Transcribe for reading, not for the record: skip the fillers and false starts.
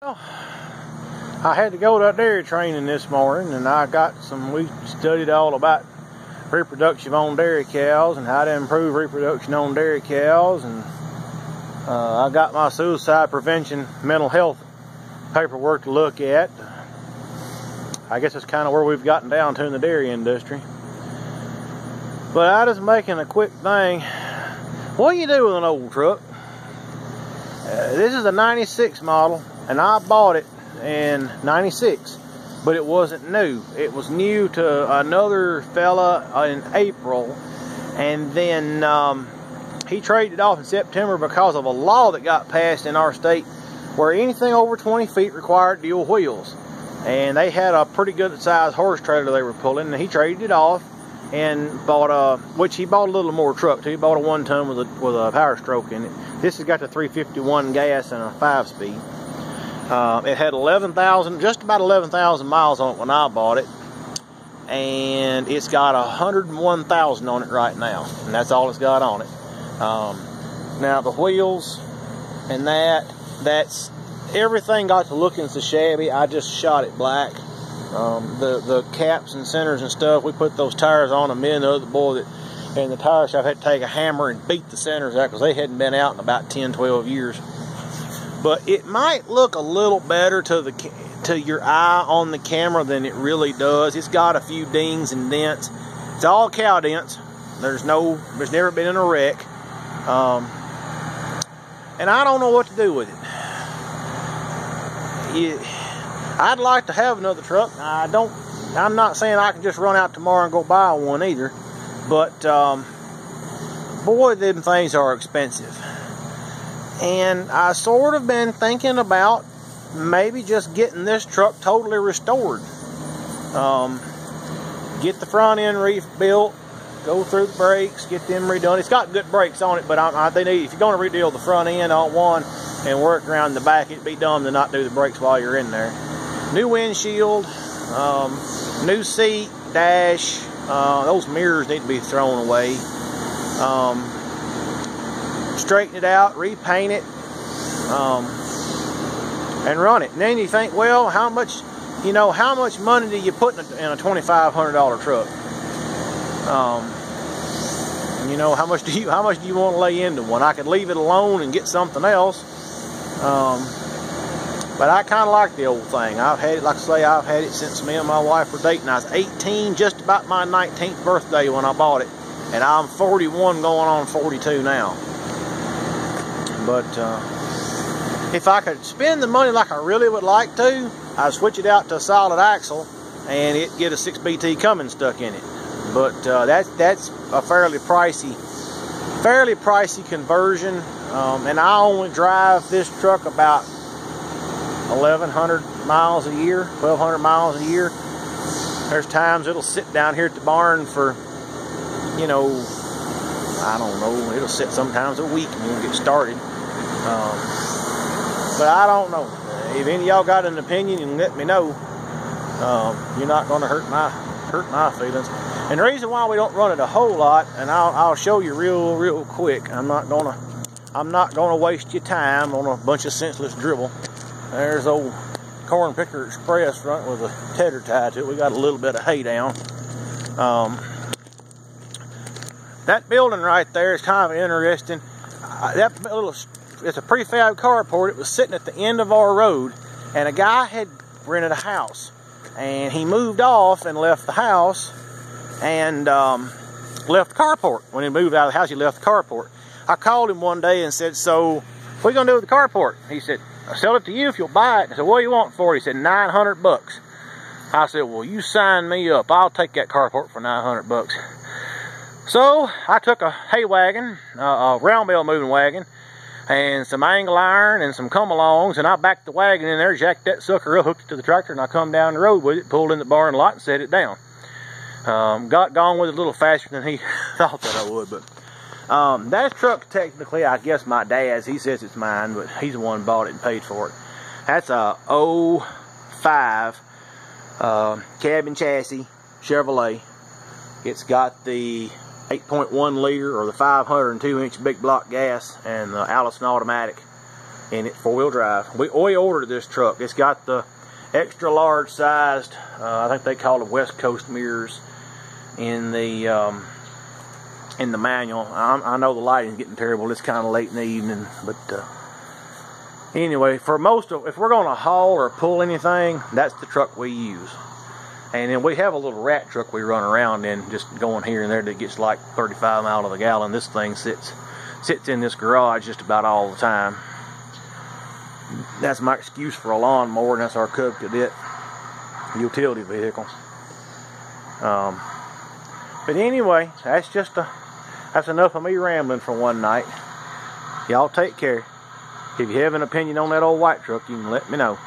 I had to go to dairy training this morning, and we studied all about reproduction on dairy cows and how to improve reproduction on dairy cows, and I got my suicide prevention mental health paperwork to look at. I guess that's kind of where we've gotten down to in the dairy industry. But I just making a quick thing. What do you do with an old truck? This is a 96 model, and I bought it in 96, but it wasn't new. It was new to another fella in April, and then he traded it off in September because of a law that got passed in our state where anything over 20 feet required dual wheels. And they had a pretty good sized horse trailer they were pulling, and he traded it off and bought he bought a little more truck too. He bought a 1-ton with a Power Stroke in it. This has got the 351 gas and a 5-speed. It had just about 11,000 miles on it when I bought it, and it's got 101,000 on it right now, and that's all it's got on it. Now the wheels and that's everything got to looking so shabby. I just shot it black. The caps and centers and stuff, we put those tires on them. Me and the other boy that in the tire shop had to take a hammer and beat the centers out because they hadn't been out in about 10-12 years. But it might look a little better to your eye on the camera than it really does. It's got a few dings and dents. It's all cow dents. There's never been in a wreck. And I don't know what to do with it. I'd like to have another truck. I'm not saying I can just run out tomorrow and go buy one either, but boy, them things are expensive. And I sort of been thinking about maybe just getting this truck totally restored. Get the front end rebuilt, go through the brakes, get them redone. It's got good brakes on it, but if you're going to rebuild the front end on one and work around the back, it'd be dumb to not do the brakes while you're in there. New windshield, new seat, dash. Those mirrors need to be thrown away. Straighten it out, repaint it, and run it. And then you think, well, how much money do you put in a $2,500 truck? How much do you want to lay into one? I could leave it alone and get something else. But I kind of like the old thing. I've had it, like I say, I've had it since me and my wife were dating. I was 18, just about my 19th birthday when I bought it. And I'm 41 going on 42 now. But if I could spend the money like I really would like to, I'd switch it out to a solid axle and it'd get a 6BT Cummins stuck in it. But that's a fairly pricey conversion. And I only drive this truck about 1,100 miles a year, 1,200 miles a year. There's times it'll sit down here at the barn for, I don't know, it'll sit sometimes a week and we'll get started. But I don't know. If any of y'all got an opinion, you can let me know. You're not going to hurt my feelings. And the reason why we don't run it a whole lot, and I'll show you real quick. I'm not gonna waste your time on a bunch of senseless dribble. There's old Corn Picker Express front with a tedder tied to it. We got a little bit of hay down. That building right there is kind of interesting. It's a prefab carport. It was sitting at the end of our road, and a guy had rented a house, and he moved off and left the house and left the carport. When he moved out of the house, he left the carport. I called him one day and said, so what are you going to do with the carport? He said, I'll sell it to you if you'll buy it. I said, what do you want for it? He said, 900 bucks. I said, well, you sign me up. I'll take that carport for 900 bucks. So I took a hay wagon, a round bale moving wagon, and some angle iron and some come-alongs, and I backed the wagon in there, jacked that sucker up, hooked it to the tractor, and I come down the road with it, pulled in the barn lot, and set it down. Got gone with it a little faster than he thought that I would, but that truck technically, I guess my dad's. He says it's mine, but he's the one who bought it and paid for it. That's a 05 cabin chassis Chevrolet. It's got the 8.1 liter or the 502 inch big block gas and the Allison automatic. in it, 4-wheel drive. We ordered this truck. It's got the extra large sized, I think they call it West Coast mirrors in the manual. I know the lighting's getting terrible. It's kind of late in the evening, but anyway, for if we're going to haul or pull anything, that's the truck we use. And then we have a little rat truck we run around in, just going here and there that gets like 35 miles to the gallon. This thing sits in this garage just about all the time. That's my excuse for a lawnmower, and that's our Cub Cadet utility vehicle. But anyway, that's enough of me rambling for one night. Y'all take care. If you have an opinion on that old white truck, you can let me know.